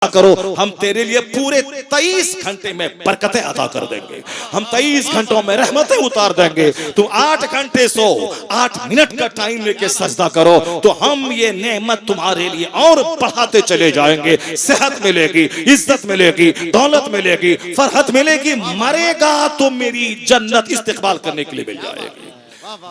करो, हम तेरे लिए पूरे 23 घंटे में बरकतें अता कर देंगे, हम 23 घंटों में रहमतें उतार देंगे। तू 8 घंटे सो, 8 मिनट का टाइम लेके सजदा करो तो हम ये नेमत तुम्हारे लिए और बढ़ाते चले जाएंगे। सेहत मिलेगी, इज्जत मिलेगी, दौलत मिलेगी, फरहत मिलेगी, मरेगा तो मेरी जन्नत इस्तेकबाल करने के लिए मिल जाएगी।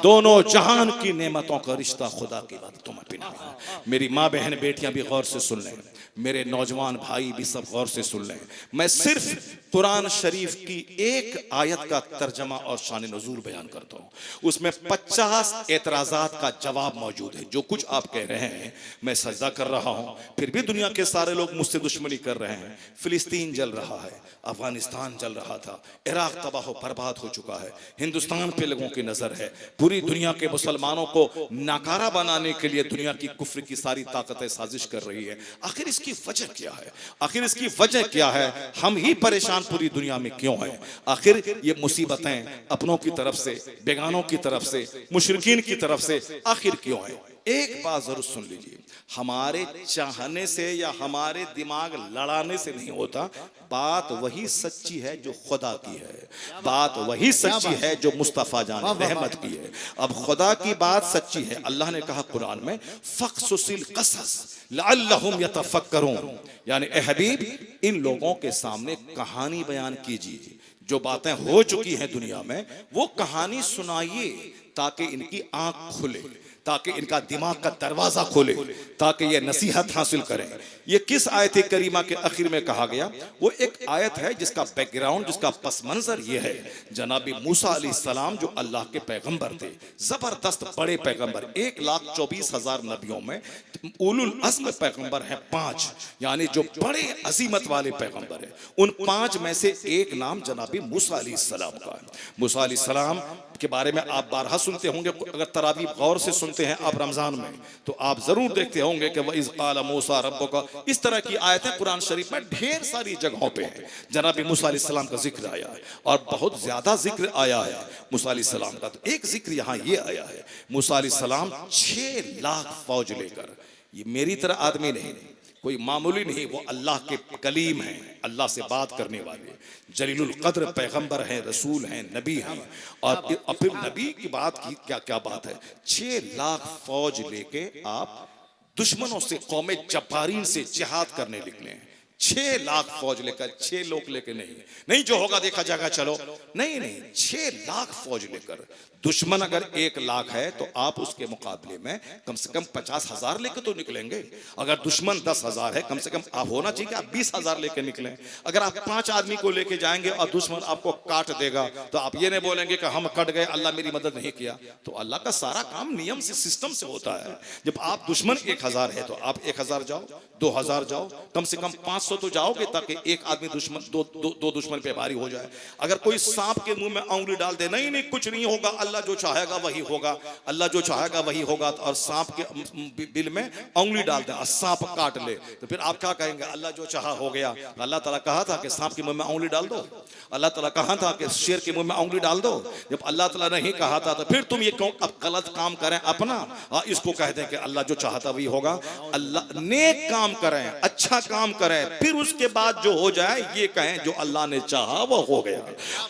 दोनों जहान की नेमतों का रिश्ता खुदा की बात तुम अपना। मेरी माँ बहन बेटियां भी गौर से सुन लें, मेरे नौजवान भाई भी सब गौर से सुन लें। मैं सिर्फ कुरान शरीफ की एक आयत का तर्जमा और शान नुज़ूल बयान करता हूँ। उसमें 50 एतराज़ात का जवाब मौजूद है। जो कुछ आप कह रहे हैं, मैं सजदा कर रहा हूँ, फिर भी दुनिया के सारे लोग मुझसे दुश्मनी कर रहे हैं। फिलिस्तीन जल रहा है, अफगानिस्तान जल रहा था, इराक तबाह बर्बाद हो चुका है, हिंदुस्तान पे लोगों की नजर है। पूरी दुनिया के मुसलमानों को नाकारा बनाने के लिए दुनिया की कुफ्र की सारी ताकतें साजिश कर रही है। आखिर इसकी वजह क्या है? आखिर इसकी वजह क्या है? हम ही परेशान पूरी दुनिया में क्यों है? आखिर ये मुसीबतें अपनों की तरफ से, बेगानों की तरफ से, मुशरिकीन की तरफ से आखिर क्यों है? एक बात जरूर सुन लीजिए, हमारे चाहने से या हमारे दिमाग लड़ाने से नहीं होता। बात वही सच्ची है जो खुदा की है, बात वही सच्ची है जो मुस्तफा जान रहमत की है। अब खुदा की बात सच्ची है। अल्लाह ने कहा कुरान में, फ़क़्सुसिल क़सस लअल्लहुम यतफ़क्करून, यानी ए हबीब, इन लोगों के सामने कहानी बयान कीजिए, जो बातें हो चुकी हैं दुनिया में वो कहानी सुनाइए, ताकि इनकी आंख खुले, ताकि इनका दिमाग का दरवाजा खोले, ताकि ये नसीहत हासिल करें। ये किस आयत करीमा के आखिर में कहा गया? वो एक आयत है जिसका बैकग्राउंड, जिसका पस मंजर ये है, जनाबी मूसा अलैहिस्सलाम जो अल्लाह के पैगंबर थे, जबरदस्त बड़े पैगंबर, 1,24,000 नबियों में उलुल अज़्म पैगंबर हैं 5, यानी जो बड़े अजीमत वाले पैगंबर हैं। उन 5 में से एक नाम जनाबी मूसा अलैहिस्सलाम का है। मूसा अलैहिस्सलाम के बारे में आप बारहा सुनते होंगे। अगर तरावी गौर से सुनते हैं आप रमजान में, तो आप जरूर देखते होंगे कि वइज़ क़ाल मूसा रब्बुका, इस तरह की आयतें कुरान शरीफ में ढेर सारी जगहों पे हैं। जनाब मूसा अलैहिस्सलाम का जिक्र आया है और बहुत ज्यादा जिक्र आया है मूसा अलैहिस्सलाम का। तो एक जिक्र यहाँ ये आया है, मूसा अलैहिस्सलाम 6 लाख फौज लेकर, ये मेरी तरह आदमी नहीं, कोई मामूली नहीं, वो अल्लाह के कलीम हैं, अल्लाह से बात करने वाले, जलीलुल कद्र पैगंबर हैं, रसूल हैं, नबी हैं। और फिर नबी की बात की क्या क्या बात है, 6 लाख फौज लेके आप दुश्मनों से, कौमे जब्बारीन से जिहाद करने निकले हैं। 6 लाख फौज लेकर, 6 लोग लेकर नहीं जो होगा देखा जाएगा चलो, नहीं, 6 लाख फौज लेकर। दुश्मन अगर 1 लाख है तो आप उसके मुकाबले में कम से कम 50,000 लेकर तो निकलेंगे। अगर दुश्मन 10,000 है, कम से कम आप होना चाहिए कि आप 20,000 लेकर निकलें। अगर आप 5 आदमी को लेके जाएंगे और दुश्मन आपको काट देगा तो आप ये नहीं बोलेंगे कि हम कट गए, अल्लाह मेरी मदद नहीं किया। तो अल्लाह का सारा काम नियम से, सिस्टम से होता है। जब आप दुश्मन 1,000 है तो आप 1,000 जाओ, 2,000 जाओ, कम से कम 500 तो जाओगे, ताकि एक आदमी दुश्मन दो दुश्मन पे भारी हो जाए। अगर कोई सांप के मुंह में उंगली डाल दे, नहीं कुछ नहीं होगा, अल्लाह जो चाहेगा वही होगा, अल्लाह जो चाहेगा वही होगा, और सांप के बिल में उंगली डाल दे और सांप काट ले, तो फिर आप क्या कहेंगे? अल्लाह जो चाहा हो गया। अल्लाह ताला कहा था कि सांप के मुंह में उंगली डाल दो, अल्लाह ताला कहा था कि शेर के मुंह में उंगली डाल दो। जब अल्लाह ताला नहीं कहा था तो फिर तुम ये क्यों अब गलत काम करें अपना, इसको कह दें कि अल्लाह जो चाहता वही होगा। अल्लाह नेक काम करें, अच्छा काम करें, फिर उसके बाद जो हो जाए ये कहें जो अल्लाह ने चाहा वो हो गया।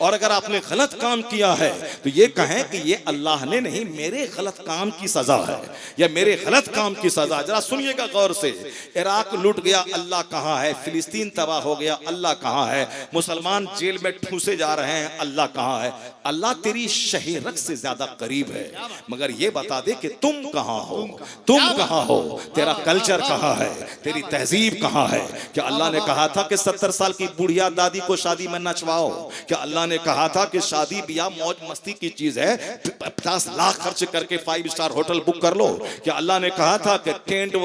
और अगर आपने गलत काम किया है तो ये कहें कि ये अल्लाह ने नहीं, मेरे गलत काम की सजा है, या मेरे गलत काम की सजा। जरा सुनिएगा गौर से, इराक लूट गया, अल्लाह कहाँ है? फिलिस्तीन तबाह हो गया, अल्लाह कहाँ है? मुसलमान जेल में ठूसे जा रहे हैं, अल्लाह कहाँ है? अल्लाह तेरी शहीरत से ज्यादा करीब है, मगर ये बता दे कि तुम कहाँ हो, तुम कहाँ हो, तेरा कल्चर कहाँ है, तेरी तहजीब कहाँ है? क्या अल्लाह ने कहा था कि 70 साल की बुढ़िया दादी को शादी में नचवाओ? क्या अल्लाह ने कहा था कि शादी ब्याह मौज मस्ती की चीज है, 50 लाख खर्च करके 5 स्टार होटल बुक कर लो? क्या अल्लाह ने कहा था कि टेंट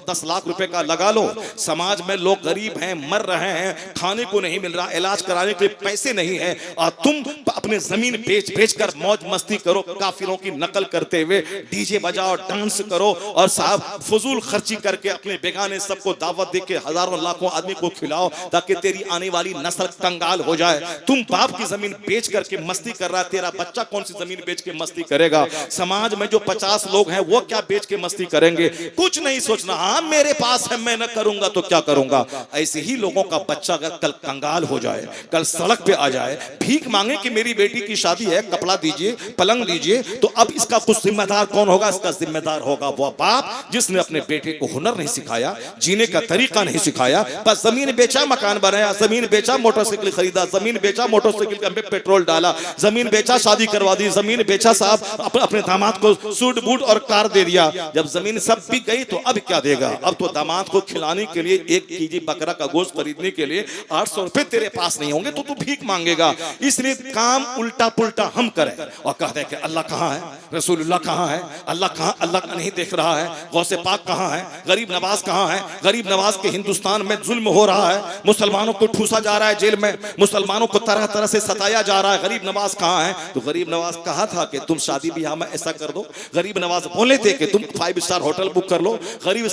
10 लाख रुपए का लगा लो? समाज में लोग गरीब हैं, मर रहे हैं, खाने को नहीं मिल रहा, इलाज कराने के लिए पैसे नहीं है, और तुम अपने जमीन बेच कर मौज मस्ती करो, काफिरों की नकल करते हुए डीजे बजाओ, डांस करो, और साहब फजूल खर्ची करके अपने बेगाने सबको दावत दे के हजारों लाखों आदमी को खिलाओ ताकि तेरी आने वाली नस्ल कंगाल हो जाए। तुम बाप की जमीन बेच करके मस्ती कर रहा है, तेरा बच्चा कौन सी जमीन बेच के मस्ती करेगा? समाज में जो 50 लोग हैं वो क्या बेच के मस्ती करेंगे? कुछ नहीं सोचना, हाँ मेरे पास है मैं न करूंगा तो क्या करूंगा। ऐसे ही लोगों का बच्चा अगर कल कंगाल हो जाए, कल सड़क पे आ जाए, भीख मांगे कि मेरी बेटी की शादी है, कपड़ा दीजिए, पलंग दीजिए, तो अब इसका कुछ जिम्मेदार कौन होगा? इसका जिम्मेदार होगा वो बाप जिसने अपने बेटे को हुनर नहीं सिखाया, जीने का तरीका नहीं सिखाया। बस जमीन बेचा, मकान बनाया, जमीन बेचा, मोटरसाइकिल खरीदा, जमीन बेचा, मोटरसाइकिल में पेट्रोल डाला, जमीन बेचा, शादी करवा दी, जमीन बेचा साहब, अपने दामाद को सूट बूट और कार दे दिया। जब जमीन सब बिक गई तो अब क्या देगा? अब तो दामाद को खिलाने के लिए 1 केजी बकरा का गोश्त खरीदने के लिए 800 रुपए तेरे पास नहीं होंगे तो तू भीख मांगेगा। इसलिए काम उल्टा पुल्टा हम करें और कहते हैं कि अल्लाह कहाँ है, रसूलुल्लाह कहाँ है, अल्लाह कहाँ, अल्लाह नहीं देख रहा है, गौसे पाक कहाँ है, गरीब नवाज कहाँ है? गरीब नवाज के हिंदुस्तान में जुल्म हो रहा है, मुसलमानों को ठूसा जा रहा है जेल में, मुसलमानों को तरह तरह से सताया जा रहा है, गरीब नवाज कहाँ है? तो गरीब नवाज कहा था कि तुम शादी ब्याह में ऐसा कर दो। गरीब नवाज बोले थे कि तुम 5 स्टार होटल बुक कर लो। गरीब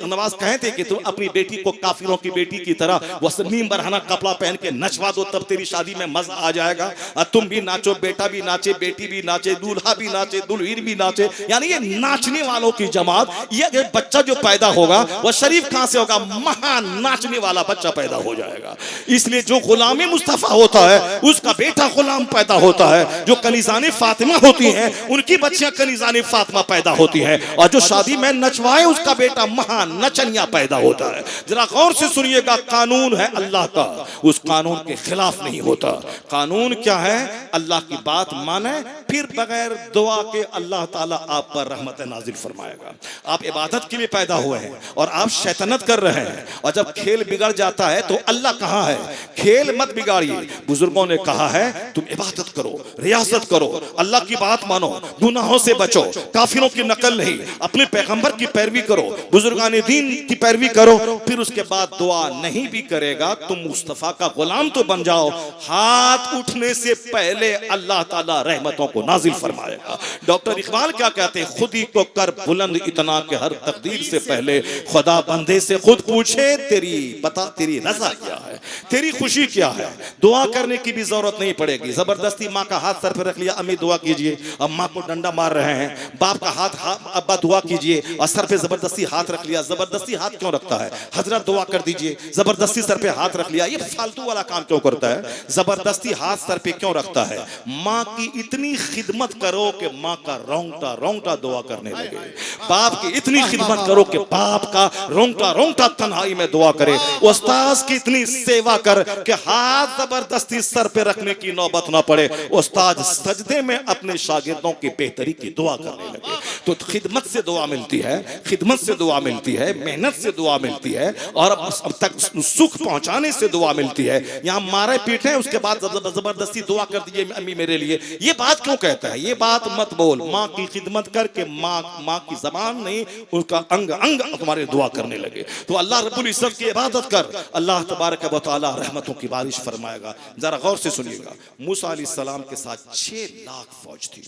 नवाज कहे थे कि तुम अपनी बेटी को काफिरों की बेटी की तरह वसनीम बरहाना कपड़ा पहन के नचवा दो, तब तेरी शादी में मजा आ जाएगा। और तुम भी नाचो, बेटा भी नाचे, बेटी भी नाचे, दूल्हा भी नाचे, दुल्हीन भी नाचे, यानी ये नाचने वालों की जमात। ये बच्चा जो पैदा होगा वह शरीफ कहां से होगा? महान नाचने वाला बच्चा पैदा हो जाएगा। इसलिए जो गुलाम मुस्तफा होता है उसका बेटा गुलाम पैदा होता है, जो कनीज़ाने फातिमा होती हैं उनकी बच्चियां कनीज़ाने फातिमा पैदा होती हैं, और जो शादी में नचवाए उसका बेटा महान नचनिया पैदा होता है। जरा गौर से सुनिएगा, कानून है अल्लाह का, उस कानून के खिलाफ नहीं होता। कानून क्या है? अल्लाह की बात माने, फिर बगैर दुआ के अल्लाह ताला आप पर रहमत नाजिल फरमाएगा। आप इबादत के लिए पैदा हुए हैं और आप शैतानत कर रहे हैं, और जब खेल बिगड़ जाता है तो अल्लाह कहाँ है? खेल मत बिगाड़िए। बुजुर्गों ने कहा है तुम इबादत करो, रियासत करो, अल्लाह की बात मानो, गुनाहों से बचो, काफिरों की नकल नहीं, अपने पैगंबर की पैरवी करो, बुजुर्गान दीन की पैरवी करो। फिर उसके बाद दुआ नहीं भी करेगा, तुम मुस्तफा का गुलाम तो बन जाओ। हाथ उठने से पहले अल्लाह ताला रहमतों को नाजिल फरमाएगा। डॉक्टर इकबाल क्या कहते हैं? खुद ही को कर बुलंद इतना कि हर तकदीर से पहले खुदा बंदे से खुद पूछे तेरी बता तेरी रजा क्या है, तेरी खुशी क्या है। दुआ करने की भी जरूरत नहीं पड़ेगी। जबरदस्ती माँ का हाथ सर पर रख लिया, अम्मी दुआ कीजिए, अब माँ को डंडा मार रहे हैं, बाप का हाथ अब्बा दुआ कीजिए, और सर पे जबरदस्ती हाथ रख लिया। जबरदस्ती हाथ क्यों रखता है? हजरत दुआ कर दीजिए, जबरदस्ती सर पे हाथ रख लिया, ये फालतू वाला काम क्यों करता है? जबरदस्ती हाथ सर पे क्यों रखता है? माँ की इतनी खिदमत करो कि माँ का रोंगटा रोंगटा दुआ करने लगे, बाप की इतनी खिदमत करो कि बाप का रोंगटा रोंगटा तन्हाई में दुआ करे, उस्ताद की इतनी सेवा कर कि हाथ जबरदस्ती सर पे रखने की नौबत ना पड़े, उस्ताद सजदे में अपने शागिर्दों की बेहतरी की दुआ करने लगे। तो खिदमत से दुआ मिलती है, खिदमत से दुआ मिलती है, मेहनत से दुआ मिलती है, और अब तक सुख पहुंचाने से दुआ मिलती है। यहाँ मारे पीटे उसके बाद जबरदस्ती दुआ कर दीजिए अम्मी मेरे लिए, ये बात क्यों कहता है? ये बात मत बोल। माँ की खिदमत करके माँ की जबान नहीं, उसका अंग अंग तुम्हारे दुआ करने लगे। तो अल्लाह रब्बुल इज्जत की इबादत कर, अल्लाह तबारक व तआला रहमतों की बारिश फरमाएगा। जरा गौर से सुनिएगा, मूसा अलैहिस्सलाम के साथ 6 लाख फौज थी।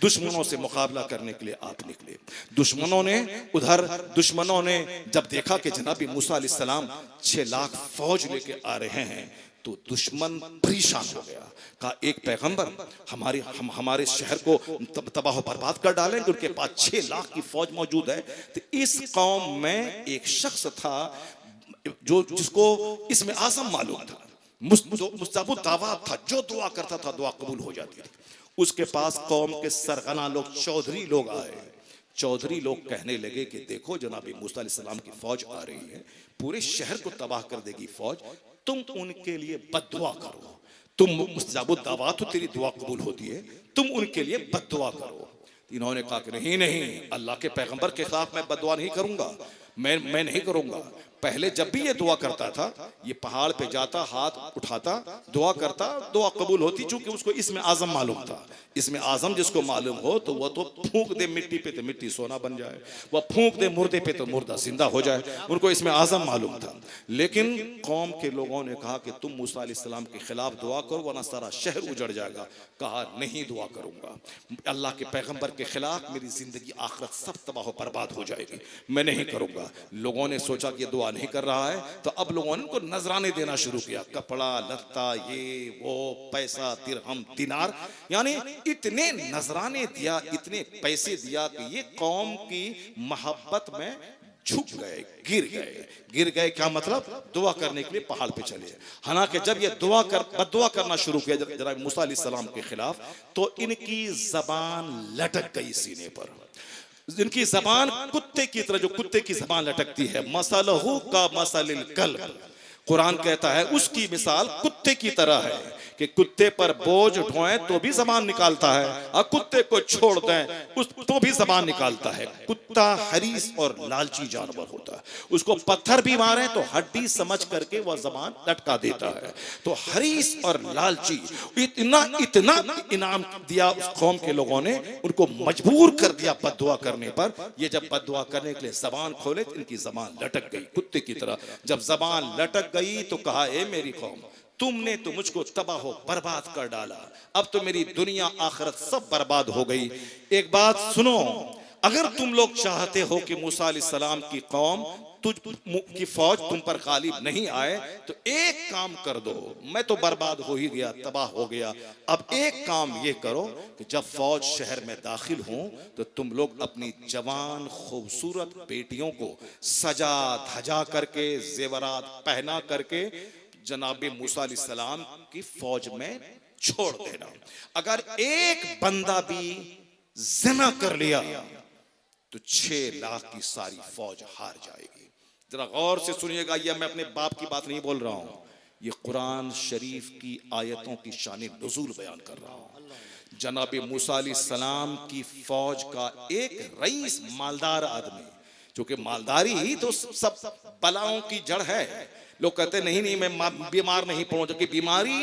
दुश्मनों से मुकाबला करने के लिए आप निकले। दुश्मनों ने जब देखा कि जनाब मूसा अलैहिस्सलाम 6 लाख फौज लेके आ रहे हैं तो दुश्मन परेशान हो गया। कहा एक पैगंबर हमारे शहर को तबाह बर्बाद कर डालेंगे, उनके पास 6 लाख की फौज मौजूद है। तो इस कौम में एक शख्स था जिसको इसमें आजम मालूम था, मुस्तजाबुद दावत था, जो दुआ करता था दुआ कबूल हो जाती थी। उसके पास कौम के सरगना लोग, चौधरी लोग आए। चौधरी लोग कहने लगे कि देखो जनाब मूसा अलैहिस्सलाम की फौज आ रही है, पूरे शहर को तबाह कर देगी फौज, तुम उनके लिए बद्दुआ करो। तुम मुस्तजाबुद दावत हो, तेरी दुआ कबूल होती है, तुम उनके लिए बद्दुआ करो। इन्होंने कहा कि नहीं, अल्लाह के पैगंबर के खिलाफ मैं बद्दुआ नहीं करूंगा, मैं नहीं करूंगा। पहले जब भी ये दुआ करता था, ये पहाड़ पे जाता, हाथ उठाता, दुआ करता, दुआ कबूल होती, चूंकि उसको इसमें आजम मालूम था। इसमें आजम जिसको मालूम हो तो वह तो फूंक दे मिट्टी पे तो मिट्टी सोना बन जाए, वह फूंक दे मुर्दे पे तो मुर्दा जिंदा हो जाए, उनको इसमें आजम मालूम था। लेकिन कौम के लोगों ने कहा कि तुम मूसा अलैहिस्सलाम के खिलाफ दुआ करो वरना सारा शहर उजड़ जाएगा। कहा नहीं दुआ करूंगा, अल्लाह के पैगंबर के खिलाफ मेरी जिंदगी आखिरत सब तबाह बर्बाद हो जाएगी, मैं नहीं करूंगा। लोगों ने सोचा कि ये दुआ नहीं कर रहा है, तो अब लोगों ने उनको नजराने देना शुरू किया, कपड़ा लत्ता, ये वो, पैसा, दिरहम, दिनार, यानी इतने नजराने दिया, इतने पैसे दिया कि ये कौम की मोहब्बत में झुक गए, गिर गए। गिर गए क्या मतलब? दुआ करने के लिए पहाड़ पे चले। हालांकि जब ये बद्दुआ करना शुरू किया जनाब मूसा अलैहिस्सलाम के खिलाफ, तो इनकी जबान लटक गई सीने पर। इनकी जबान कुत्ते की तरह, जो कुत्ते की जबान लटकती है, मसलहु का मसलिल कल्ब, कुरान कहता है उसकी मिसाल कुत्ते की तरह है कि कुत्ते पर बोझ ढोएं तो भी जबान निकालता है, और कुत्ते को छोड़ दें उस तो भी जबान निकालता है। कुत्ता हरीस और लालची जानवर होता है, उसको पत्थर भी मारे तो हड्डी समझ करके वह जबान लटका देता है। तो हरीस और लालची, इतना इतना इनाम दिया उस कौम के लोगों ने, उनको मजबूर कर दिया बद्दुआ करने पर। ये जब बद्दुआ करने के लिए जबान खोले तो इनकी जबान लटक गई कुत्ते की तरह। जब जबान लटक गई तो कहा, ए मेरी कौम, तुमने तो मुझको तबाह बर्बाद कर डाला, अब तो मेरी दुनिया आखिरत सब बर्बाद हो गई। एक बात सुनो, अगर तुम लोग चाहते हो कि मूसा अलैहिस्सलाम की कौम की फौज तुम पर गालिब नहीं आए, तो एक काम कर दो, मैं तो बर्बाद हो ही गया, तबाह हो गया, अब एक काम ये करो कि जब फौज शहर में दाखिल हो तो तुम लोग अपनी जवान खूबसूरत बेटियों को सजा धजा करके, जेवरात पहना करके जनाबे मूसा अलैहिस्सलाम की फौज में छोड़ देना। अगर एक बंदा भी ज़िना कर लिया तो 6 लाख की सारी फौज हार जाएगी। जरा गौर से सुनिएगा, यह मैं अपने बाप की बात नहीं बोल रहा हूं, ये कुरान शरीफ की आयतों की शान नुज़ूल बयान कर रहा हूं। जनाबे मूसा अलैहिस्सलाम की फौज का एक रईस, मालदार आदमी, जो कि मालदारी ही तो सब बलाओं की जड़ है। लोग कहते नहीं नहीं मैं बीमार नहीं पड़ूं, जबकि बीमारी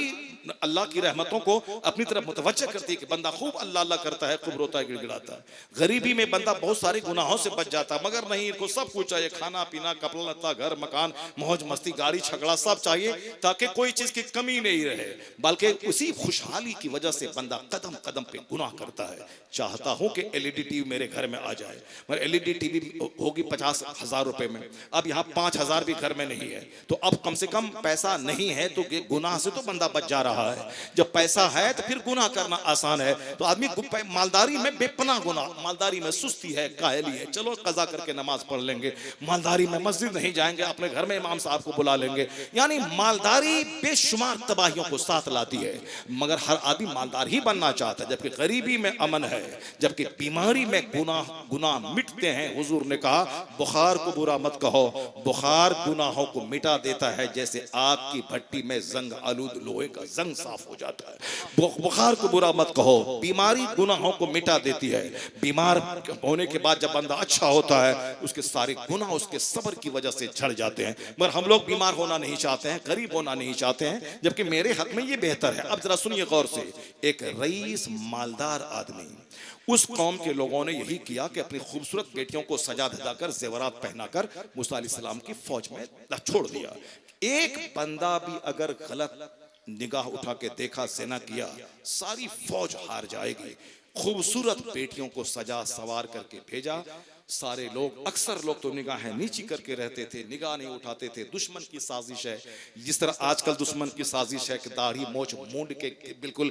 अल्लाह की रहमतों को अपनी तरफ मुतवज्जह करती है कि बंदा खूब अल्लाह अल्लाह करता है, खूब रोता है, गिड़गिड़ाता है। गरीबी में बंदा बहुत सारे गुनाहों से बच जाता है, मगर नहीं, इनको सब कुछ चाहिए, खाना पीना, कपड़ा लत्ता, घर मकान, मौज मस्ती, गाड़ी छकड़ा सब चाहिए, ताकि कोई चीज की कमी नहीं रहे। बल्कि उसी खुशहाली की वजह से बंदा कदम कदम पे गुनाह करता है। चाहता हूं कि एलईडी टीवी मेरे घर में आ जाए, मगर एलईडी टीवी होगी 50,000 रुपए में, अब यहाँ 5,000 भी घर में नहीं है, तो अब कम से कम पैसा नहीं है तो गुनाह से तो बंदा बच जा रहा है। जब पैसा है तो फिर गुनाह करना आसान है। तो आदमी मालदारी में बेपनाह गुनाह, मालदारी में सुस्ती है, काहली है, चलो कज़ा करके नमाज पढ़ लेंगे, मालदारी में मस्जिद नहीं जाएंगे, अपने घर में इमाम साहब को बुला लेंगे। यानी मालदारी बेशुमार तबाहियों को साथ लाती है, मगर हर आदमी मालदार ही बनना चाहता है। जबकि गरीबी में अमन है, जबकि बीमारी में गुनाह मिटते हैं। हुजूर ने कहा, बुखार को बुरा मत कहो, बुखार गुनाहों को मिटा देता है, जैसे आग की भट्टी में जंग आलूद लोहे का जंग साफ हो जाता है। बुखार को बुरा मत कहो, बीमारी गुनाहों को मिटा देती है। बीमार होने के बाद जब बंदा अच्छा होता है, उसके सारे गुनाह उसके सब्र की वजह से झड़ जाते हैं। मगर हम लोग बीमार होना नहीं चाहते हैं, गरीब होना नहीं चाहते हैं, जबकि मेरे हक में ये बेहतर है। अब जरा सुनिए गौर से, एक रईस मालदार आदमी, उस कौम के लोगों ने यही किया कि अपनी खूबसूरत बेटियों को सजा धजा कर, जेवरात पहनाकर मूसा अलैहिस्सलाम की फौज में छोड़ दिया। एक बंदा भी अगर गलत निगाह उठा के देखा, ज़िना किया, सारी फौज हार जाएगी। खूबसूरत बेटियों को सजा सवार करके भेजा। सारे लोग, अक्सर लोग तो निगाहें नीची करके रहते थे, निगाह नहीं उठाते थे। दुश्मन की साजिश है, जिस तरह आजकल दुश्मन की साजिश है कि दाढ़ी मोछ मूंड के बिल्कुल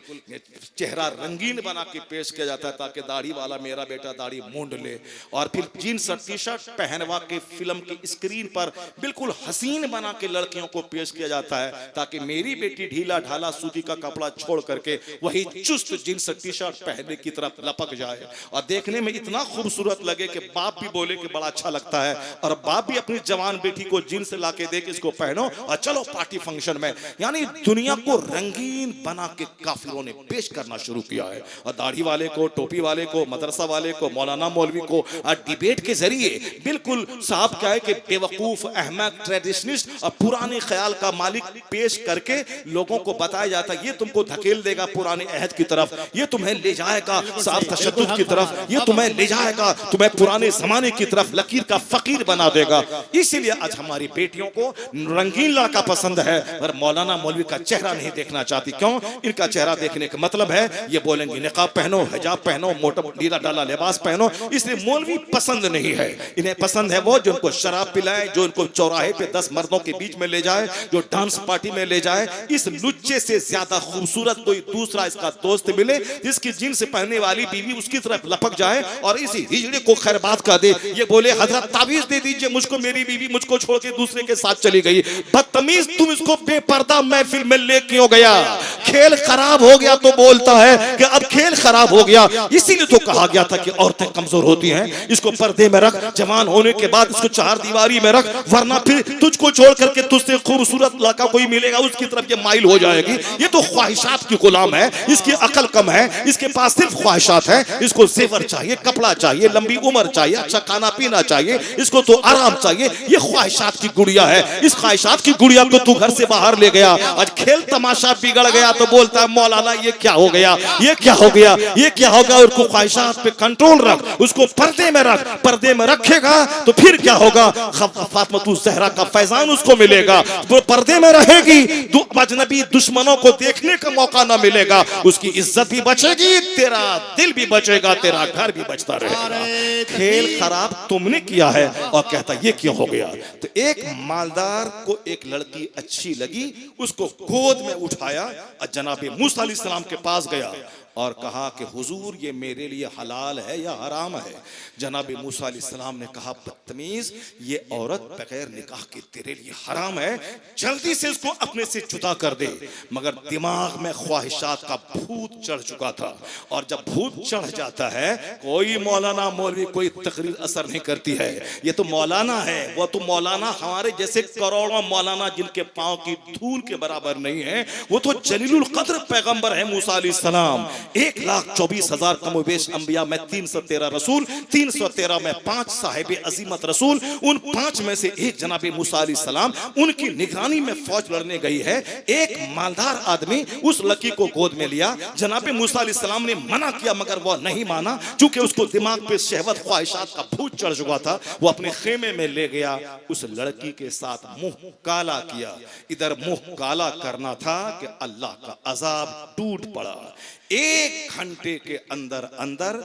चेहरा रंगीन बना के पेश किया जाता है, ताकि दाढ़ी वाला मेरा बेटा दाढ़ी मूंड ले, और फिर जीन्स और टी शर्ट पहनवा के फिल्म की स्क्रीन पर बिल्कुल हसीन बना के लड़कियों को पेश किया जाता है, ताकि मेरी बेटी ढीला ढाला सूती का कपड़ा छोड़ करके वही चुस्त जीन्स टी शर्ट पहनने की तरफ लपक जाए और देखने में इतना खूबसूरत लगे कि बाप बाप भी बोले कि बड़ा अच्छा लगता है, और बाप भी अपनी जवान बेटी को जींस ला के दे के इसको पहनो और चलो पार्टी फंक्शन में। यानी दुनिया को रंगीन बना के काफिरों ने पेश करना शुरू किया है। और दाढ़ी वाले को, टोपी वाले को, मदरसा वाले को, मौलाना मौलवी को डिबेट के जरिए बिल्कुल साहब क्या है कि बेवकूफ, अहमक, ट्रेडिशनिस्ट और पुराने ख्याल का मालिक पेश करके लोगों को बताया जाता है ये तुमको धकेल देगा पुराने अहद की तरफ, ये तुम्हें ले जाएगा साहब तशद्दुद की तरफ, ये तुम्हें ले जाएगा तुम्हें पुराने जमाने की तरफ लकीर का फकीर बना देगा। इसीलिए आज हमारी बेटियों को रंगीन लड़का पसंद है और मौलाना मौलवी का चेहरा नहीं देखना चाहती। क्यों? इनका चेहरा देखने का मतलब है ये बोलेंगे निकाब पहनो, हिजाब पहनो, मोटा ढीला ढाला लिबास पहनो, इसलिए मौलवी पसंद नहीं है। इन्हें पसंद है वो जो उनको शराब पिलाए, जो उनको चौराहे पे 10 मर्दों के बीच में ले जाए, जो डांस पार्टी में ले जाए। इस लुच्चे से ज्यादा खूबसूरत कोई दूसरा इसका दोस्त मिले जिसकी जींस पहनने वाली बीवी उसकी तरफ लपक जाए और इसी हिजड़े को खैरबाद कर दे, ये बोले हजरत तावीज दे दीजिए मुझको, मेरी बीवी मुझको छोड़ के दूसरे के साथ चली गई। बदतमीज, तुम इसको बेपर्दा महफिल में ले क्यों गया? खेल खराब हो गया तो बोलता है कि अब खेल खराब हो गया। इसीलिए तो कहा गया था कि औरतें कमजोर होती हैं, इसको पर्दे में रख, जवान होने के बाद इसको 4 दीवारी में रख, वरना फिर तुझको छोड़ करके तुझसे खूबसूरत लड़का कोई मिलेगा उसकी तरफ ये माइल हो जाएगी। ये तो ख्वाहिशात की गुलाम है, इसकी अकल कम है, इसके पास सिर्फ ख्वाहिशात है। इसको जेवर चाहिए, कपड़ा चाहिए, लंबी उम्र चाहिए, अच्छा खाना पीना चाहिए, इसको तो आराम चाहिए। ये ख्वाहिशात की गुड़िया है। इस ख्वाहिशात की गुड़िया को तू घर से बाहर ले गया, आज खेल तमाशा बिगड़ गया तो बोलता है मौलाना ये क्या हो गया, ये क्या हो गया, ये क्या होगा। उसको ख्वाहिशात पे कंट्रोल रख, उसको पर्दे में रख। पर्दे में रखेगा तो फिर क्या होगा? फातिमा ज़हरा का फैजान उसको मिलेगा। वो पर्दे में रहेगी तो अजनबी दुश्मनों को देखने का मौका ना मिलेगा, उसकी इज्जत भी बचेगी, तेरा दिल भी बचेगा, तेरा घर भी बचता रहेगा। खेल खराब तुमने किया है और कहता ये क्यों हो गया? तो एक मालदार को एक लड़की अच्छी लगी, उसको गोद में उठाया और जनाबे मूसा अलैहिस्सलाम के पास गया और कहा कि हुजूर ये मेरे लिए हलाल है या हराम है? जनाबे मूसा अलैहिस्सलाम ने कहा बदतमीज, ये औरत बगैर निकाह के तेरे लिए हराम है, जल्दी से इसको अपने से जुदा कर दे। मगर दिमाग में ख्वाहिशात का भूत चढ़ चुका था, और जब भूत चढ़ जाता है कोई मौलाना मौलवी कोई तकरीर असर नहीं करती है। ये तो मौलाना है, वो तो मौलाना हमारे जैसे करोड़ों मौलाना जिनके पांव की धूल के बराबर नहीं है, वो तो जलीलुल कद्र पैगंबर है मूसा अलैहिस्सलाम। 1,24,000 कमोबेश अंबिया में 313 रसूल, 313 में 5 साहिब अजीमत रसूल, उन 5 में से एक जनाबे मूसा अलैहिस्सलाम, उनकी निगरानी में फौज लड़ने गई है। एक मालदार आदमी उस लड़की को गोद में लिया, जनाबे मूसा अलैहिस्सलाम ने मना किया मगर वो नहीं माना, चूंकि उसको दिमाग पे शहवत ख्वाहिशात का भूत चढ़ चुका था। वो अपने खेमे में ले गया, उस लड़की के साथ मुंह काला किया। इधर मुंह काला करना था कि अल्लाह का अजाब टूट पड़ा। 1 घंटे के अंदर अंदर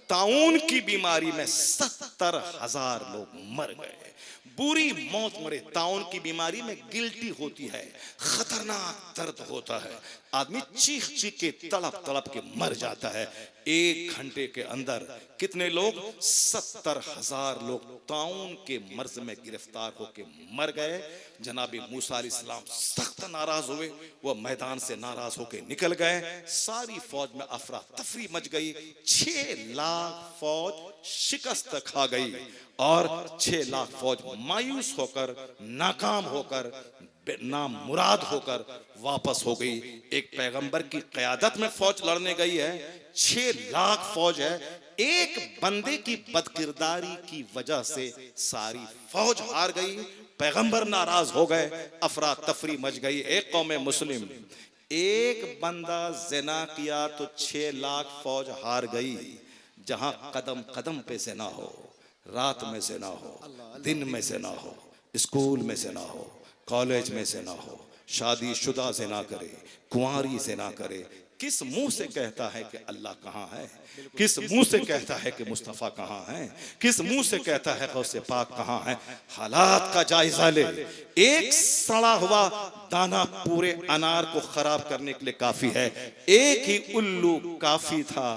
ताउन की बीमारी में 70,000 लोग मर गए, बुरी मौत मरे। ताउन की बीमारी में गिल्टी होती है, खतरनाक दर्द होता है, आदमी चीख चीख के तड़प तड़प के मर जाता है। 1 घंटे के अंदर कितने लोग? 70,000 लोग ताउन के मर्ज में गिरफ्तार होके मर गए। जनाबे मूसा अलैहिस्सलाम सख्त नाराज हुए, वो मैदान से नाराज होके निकल गए। सारी फौज में अफरा तफरी मच गई। 6 लाख फौज शिकस्त खा गई और 6 लाख फौज मायूस होकर, नाकाम होकर, नामुराद होकर वापस हो गई। एक पैगंबर की क़यादत में फौज लड़ने गई है, 6 लाख फौज है, एक बंदे की बदकिरदारी की वजह से सारी फौज हार गई। पैगंबर नाराज हो गए, अफरा तफरी मच गई। एक कौम मुस्लिम, एक बंदा ज़िना किया तो 6 लाख फौज हार गई। जहां कदम कदम पे ज़िना हो, रात में ज़िना हो, दिन में ज़िना हो, स्कूल में ज़िना हो, कॉलेज में ज़िना हो, शादीशुदा ज़िना करे, कुंवारी ज़िना करे, किस मुंह से कहता है कि अल्लाह कहाँ है? किस मुंह से कहता है कि मुस्तफ़ा कहाँ है? किस मुंह से कहता है गौसे पाक कहाँ है? हालात का जायजा ले। एक सड़ा हुआ दाना पूरे अनार को खराब करने के लिए काफी है। एक ही उल्लू काफी था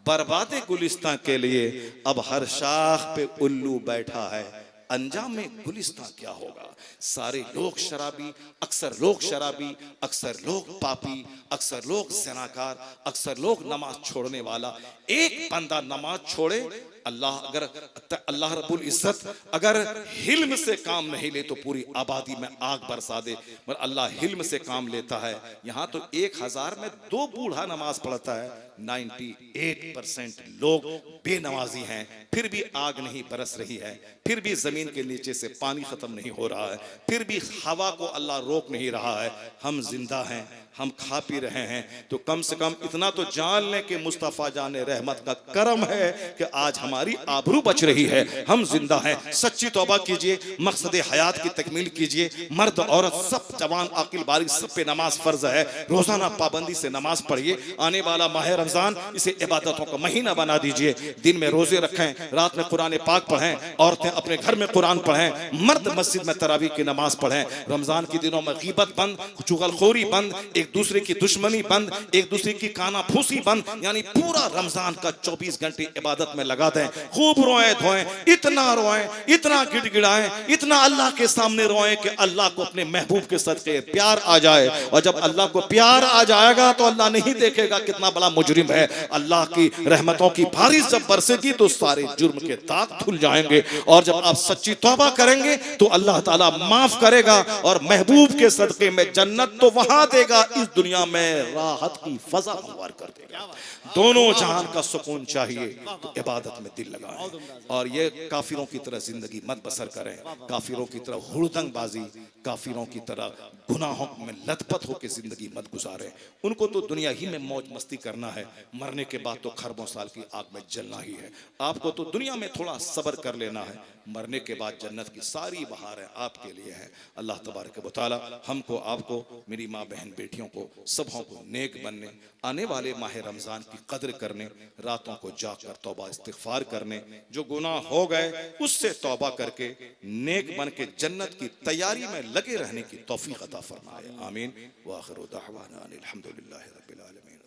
बर्बादे गुलिस्तां के लिए। अब हर शाख पे उल्लू बैठा है, अंजाम में गुलिस्तां क्या होगा? सारे लोग शराबी, अक्सर लोग शराबी, अक्सर लोग पापी, अक्सर लोग ज़नाकार, अक्सर लोग नमाज छोड़ने वाला। एक बंदा नमाज छोड़े अल्लाह रब्बुल इज्जत अगर हिल्म से काम नहीं ले तो पूरी आबादी में आग बरसा दे, पर अल्लाह हिल्म से काम लेता है। यहाँ तो 1000 में 2 बूढ़ा नमाज पढ़ता है। 98% लोग बेनमाजी हैं, फिर भी आग नहीं बरस रही है, फिर भी जमीन के नीचे से पानी खत्म नहीं हो रहा है, फिर भी हवा को अल्लाह रोक नहीं रहा है। हम जिंदा हैं, हम खा पी रहे हैं, तो कम से कम इतना तो जान लें कि मुस्तफ़ा जाने रहमत का करम है कि आज हमारी आबरू बच रही है, हम जिंदा हैं। सच्ची तौबा कीजिए, मकसद हयात की तकमील कीजिए। मर्द औरत सब जवान आकिल बारिक सब पे नमाज फर्ज है। रोजाना पाबंदी से नमाज पढ़िए। आने वाला माह रमजान इसे इबादतों का महीना बना दीजिए। दिन में रोजे रखें, रात में कुरान पाक पढ़ें, औरतें अपने घर में कुरान पढ़ें, मर्द मस्जिद में तरावीह की नमाज पढ़ें। रमजान के दिनों में गीबत बंद, चुगलखोरी बंद, एक दूसरे की दुश्मनी बंद, एक दूसरे की काना फूसी बंद, यानी पूरा रमजान का 24 घंटे इबादत में लगा दें। खूब रोएं धोएं, इतना रोएं, इतना गिड़गिड़ाएं, इतना अल्लाह के सामने रोएं कि अल्लाह को अपने महबूब के सदके प्यार आ जाए। और जब अल्लाह को प्यार आ जाएगा तो अल्लाह नहीं देखेगा कितना बड़ा मुजरिम है। अल्लाह की रहमतों की बारिश जब बरसेगी तो सारे जुर्म के दाग धुल जाएंगे। और जब आप सच्ची तौबा करेंगे तो अल्लाह ताला माफ करेगा और महबूब के सदके में जन्नत तो वहां देगा, इस दुनिया में राहत की फजा हमवार कर देगा। दोनों जहान का सुकून चाहिए तो इबादत में दिल लगाएं और ये काफिरों की तरह जिंदगी मत बसर करें। काफिरों की तरह हुड़दंगबाजी, काफिरों की तरह गुनाहों में लथपथ होकर जिंदगी मत गुजारें। उनको तो दुनिया ही में मौज मस्ती करना है, मरने के बाद तो खरबों साल की आग में जलना ही है। आपको तो दुनिया में थोड़ा सब्र कर लेना है, मरने के बाद जन्नत की सारी बहारें आपके लिए हैं। अल्लाह तबारक व तआला हमको, आपको, मेरी माँ बहन बेटियों को, सबों को नेक बनने, आने वाले माह रमजान की कद्र करने, रातों को जाकर तौबा इस्तिगफार करने, जो गुनाह हो गए उससे तौबा करके नेक बन के जन्नत की तैयारी में लगे रहने की तौफीक अता फरमाए। आमीन। व आखिरु दाअवाना अनिल हम्दुलिल्लाहि रब्बिल आलमीन।